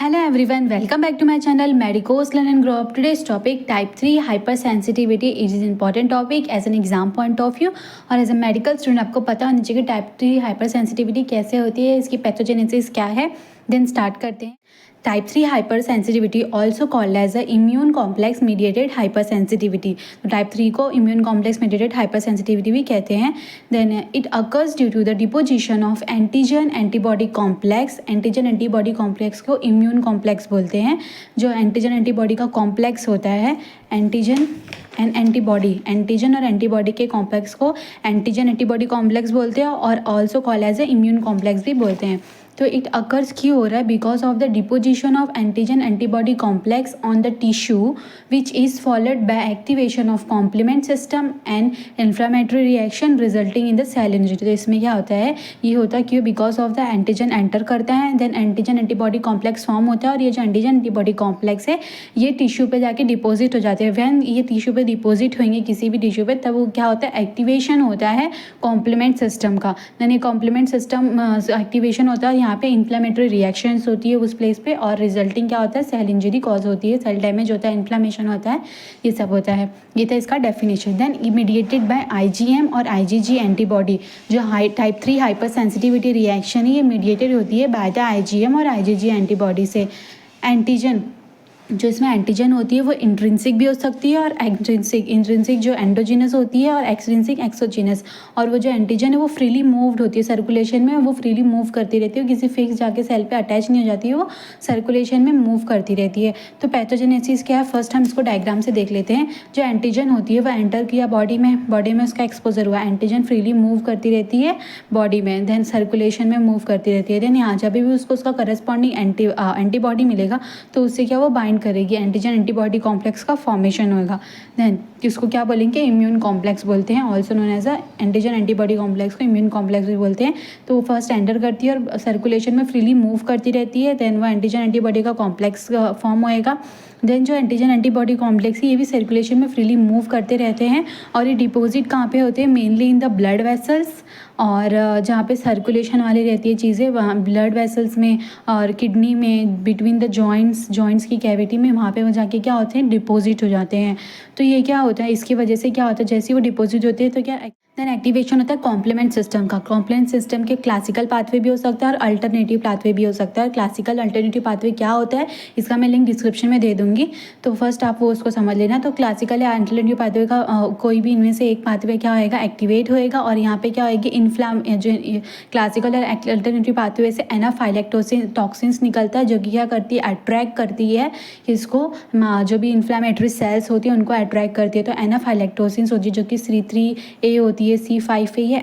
Hello everyone, welcome back to my channel Medicos Learn and Grow Up. Today's topic type 3 hypersensitivity. It is an important topic as an exam point of view और as a medical student आपको पता होना चाहिए कि type 3 hypersensitivity कैसे होती है, इसकी पैथोजेनेसिस क्या है. देन स्टार्ट करते हैं. Type 3 hypersensitivity also called as a immune complex mediated hypersensitivity. तो टाइप 3 को immune complex mediated hypersensitivity भी कहते हैं. Then it occurs due to the deposition of antigen antibody complex. Antigen antibody complex को immune complex बोलते हैं. जो antigen antibody का complex होता है, antigen एंड एंटीबॉडी, एंटीजन और एंटीबॉडी के कॉम्प्लेक्स को एंटीजन एंटीबॉडी कॉम्प्लेक्स बोलते हैं और also call as a immune complex भी बोलते हैं. तो इट अकर्स क्यों हो रहा है? Because of the deposition of antigen antibody complex on the tissue which is followed by activation of complement system and inflammatory reaction resulting in the cell injury. तो इसमें क्या होता है, ये होता है क्यों? Because of the antigen enter करता है, then antigen antibody complex form होता है और ये जो एंटीजन एंटीबॉडी कॉम्प्लेक्स है ये टिश्यू पे जाके डिपोजिट हो जाते हैं. वैन ये टिश्यू पे डिपोजिट होंगे किसी भी टिश्यू पे, तब वो क्या होता है, एक्टिवेशन होता है कॉम्प्लीमेंट सिस्टम का. देन ये कॉम्प्लीमेंट सिस्टम एक्टिवेशन होता है, यहाँ पे इन्फ्लामेटरी रिएक्शंस होती है उस प्लेस पे और रिजल्टिंग क्या होता है, सेल इंजरी कॉज होती है, सेल डैमेज होता है, इन्फ्लामेशन होता है, ये सब होता है. ये था इसका डेफिनेशन. देन इमीडिएटेड बाय आईजीएम और आईजीजी एंटीबॉडी. जो टाइप 3 हाइपर सेंसिटिविटी रिएक्शन है ये मीडिएटेड होती है बाय द आईजीएम और आईजीजी एंटीबॉडी से. एंटीजन जो इसमें एंटीजन होती है वो इंट्रिंसिक भी हो सकती है और एक्सट्रिंसिक. इंट्रिंसिक जो एंडोजिनस होती है और एक्सट्रिंसिक एक्सोजिनस. और वो जो एंटीजन है वो फ्रीली मूव्ड होती है सर्कुलेशन में, वो फ्रीली मूव करती रहती है, किसी फिक्स जाके सेल पे अटैच नहीं हो जाती है, वो सर्कुलेशन में मूव करती रहती है. तो पैथोजेनेसिस क्या है, फर्स्ट हम इसको डायग्राम से देख लेते हैं. जो एंटीजन होती है वो एंटर किया बॉडी में उसका एक्सपोजर हुआ, एंटीजन फ्रीली मूव करती रहती है बॉडी में, देन सर्कुलेशन में मूव करती रहती है. देन यहाँ जब भी उसको उसका करस्पॉन्डिंग एंटीबॉडी मिलेगा तो उससे क्या वो बाइंड करेगी, एंटीजन एंटीबॉडी कॉम्प्लेक्स का फॉर्मेशन होगा. देन इसको क्या बोलेंगे, इम्यून कॉम्प्लेक्स बोलते हैं, also known as a antigen antibody complex को इम्यून कॉम्प्लेक्स भी बोलते हैं. तो वो फर्स्ट एंटर करती है और सर्कुलेशन में फ्रीली मूव करती रहती है, देन वो एंटीजन एंटीबॉडी का कॉम्प्लेक्स फॉर्म होएगा. देन जो एंटीजन एंटीबॉडी कॉम्प्लेक्स है ये भी सर्कुलेशन में फ्रीली मूव करते रहते हैं और ये डिपॉजिट कहाँ पे होते हैं, mainly in the blood vessels. और जहाँ पे सर्कुलेशन वाली रहती है चीज़ें वहाँ ब्लड वेसल्स में और किडनी में, बिटवीन द जॉइंट्स की कैविटी में, वहाँ पे वो जाके क्या होते हैं, डिपॉजिट हो जाते हैं. तो ये क्या होता है, इसकी वजह से क्या होता है, जैसे वो डिपॉजिट होते हैं तो क्या देन एक्टिवेशन होता है कॉम्प्लीमेंट सिस्टम का. कॉम्प्लीमेंट सिस्टम के क्लासिकल पाथवे भी हो सकता है और अल्टरनेटिव पाथवे भी हो सकता है. क्लासिकल अल्टरनेटिव पाथवे क्या होता है इसका मैं लिंक डिस्क्रिप्शन में दे दूंगी, तो फर्स्ट आप वो उसको समझ लेना. तो क्लासिकल या अल्टरनेटिव पाथवे का कोई भी इनमें से एक पाथवे क्या होएगा, एक्टिवेट होएगा और यहाँ पे क्या होएगी, जो क्लासिकल और अल्टरनेटिव पाथवे से एनाफाइलेक्टोसिन टॉक्सिन्स निकलता है जो कि क्या करती है, अट्रैक्ट करती है इसको, जो भी इन्फ्लामेटरी सेल्स होती है उनको अट्रैक्ट करती है. तो एनाफाइलेक्टोसिन्स होती है जो कि C3A होती है, C5A ये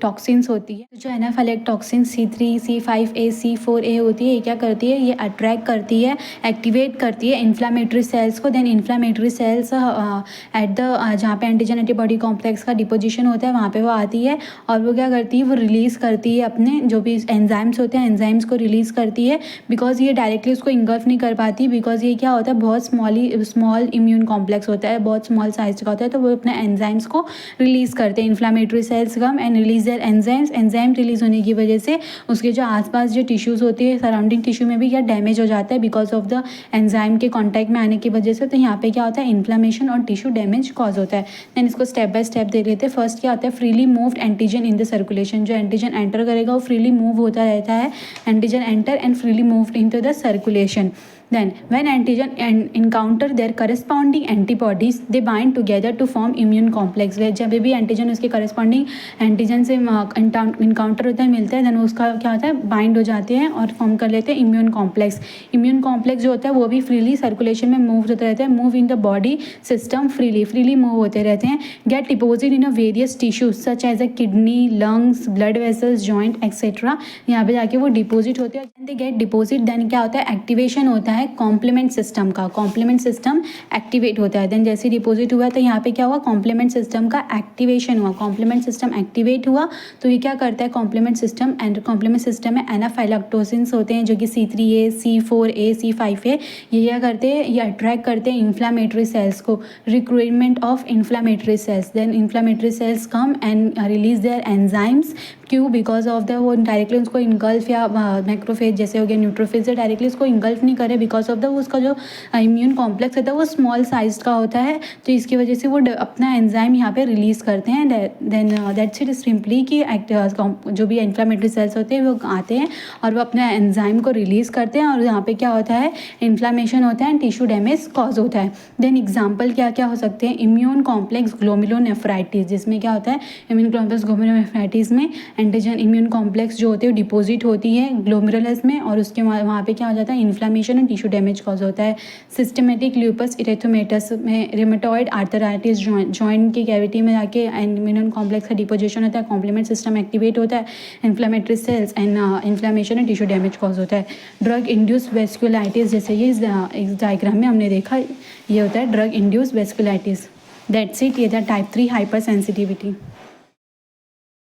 टॉक्सिन्स होती है. जो एनाफाइलेक्टोक्सिन C3, C5A, C4A होती है ये क्या करती है, ये अट्रैक्ट करती है, एक्टिवेट करती है इन्फ्लामेटरी सेल्स को. Then inflammatory cells at the जहाँ पे एंटीजन एंटीबॉडी कॉम्प्लेक्स का डिपोजिशन होता है वहाँ पे वो आती है और वो क्या करती है, वो रिलीज़ करती है अपने जो भी एंजाइम्स होते हैं, एंजाइम्स को रिलीज़ करती है. बिकॉज ये डायरेक्टली उसको इंगल्फ नहीं कर पाती, बिकॉज ये क्या होता है, बहुत स्मॉल इम्यून कॉम्प्लेक्स होता है, बहुत स्मॉल साइज का होता है, तो वो अपने एंजाइम्स को रिलीज़ करते हैं. Inflammatory cells come and release their enzymes. Enzyme release होने की वजह से उसके जो आसपास जो टिश्यूज़ होते हैं, सराउंडिंग टिश्यू में भी क्या डैमेज हो जाता है बिकॉज ऑफ द एंजाइम के कॉन्टैक्ट में आने की वजह से. तो यहाँ पे क्या होता है, इन्फ्लामेशन और टिश्यू डैमेज कॉज होता है. देन इसको स्टेप बाय स्टेप देख लेते हैं. फर्स्ट क्या होता है, freely moved antigen in the circulation. जो एंटीजन एंटर करेगा वो फ्रीली मूव होता रहता है, antigen enter and freely moved into the circulation. Then when antigen encounter their corresponding antibodies they bind together to form immune complex. वे जब भी antigen उसके corresponding antigen से इनकाउंटर होता है, मिलता है, देन उसका क्या होता है, बाइंड हो जाते हैं और फॉर्म कर लेते हैं इम्यून कॉम्प्लेक्स. इम्यून कॉम्प्लेक्स जो होता है वो भी फ्रीली सर्कुलेशन में मूव होते रहते हैं, move in the body system freely move होते रहते हैं. Get deposit in a various tissues such as a kidney, lungs, blood vessels, joint etcetera. यहाँ पे जाके वो डिपोजिट होते हैं. दे गेट डिपोजिट, देन क्या होता है, एक्टिवेशन होता है कॉम्प्लीमेंट सिस्टम का. कॉम्प्लीमेंट सिस्टम एक्टिवेट होता है. देन जैसे डिपोजिट हुआ तो यहाँ पे क्या हुआ, कॉम्प्लीमेंट सिस्टम का एक्टिवेशन हुआ. कॉम्प्लीमेंट सिस्टम एक्टिवेट हुआ तो ये क्या करता है, complement system and complement system में एनाफाइलेक्टोसिन्स होते हैं जो कि C3A, C4A, C5A. ये क्या करते हैं, ये अट्रैक्ट करते हैं इन्फ्लामेटरी सेल्स को, recruitment of inflammatory cells. Then inflammatory cells come and release their enzymes क्यों? बिकॉज ऑफ द वो डायरेक्टली उसको इनगल्फ या मैक्रोफेज जैसे हो गया न्यूट्रोफेज से डायरेक्टली उसको इनगल्फ नहीं करे, बिकॉज ऑफ द उसका जो इम्यून कॉम्प्लेक्स होता है वो स्मॉल साइज का होता है, तो इसकी वजह से वो अपना एंजाइम यहाँ पे रिलीज़ करते हैं। देन दैट्स इट सिंपली कि जो भी इन्फ्लामेटरी सेल्स होते हैं वो आते हैं और वो अपना एंजाइम को रिलीज़ करते हैं, और यहाँ पे क्या होता है, इन्फ्लामेशन होता है एंड टिश्यू डैमेज कॉज होता है। देन एग्जाम्पल क्या क्या हो सकते हैं, इम्यून कॉम्प्लेक्स ग्लोमेरुलोनेफ्राइटिस, जिसमें क्या होता है, इम्यून कॉम्प्लेक्स ग्लोमेरुलोनेफ्राइटिस में एंटीजन इम्यून कॉम्प्लेक्स जो होते हैं डिपॉजिट होती है ग्लोमेरुलस में, और उसके वहाँ पे क्या हो जाता है, inflammation and tissue damage cause होता है। सिस्टमेटिक ल्यूपस इरिथेमेटस में रिमेटॉइड आर्थराइटिस जॉइंट की कैविटी में जाके इम्यून कॉम्प्लेक्स का डिपोजिशन होता है, कॉम्प्लीमेंट सिस्टम एक्टिवेट होता है, inflammatory sales and inflammation and tissue damage cause होता है। ड्रग इंड्यूस वेस्कुलाइटिस, जैसे ये इस डायग्राम में हमने देखा, ये होता है drug induce vasculitis. That's it, ये था टाइप 3 हाइपर सेंसिटिविटी।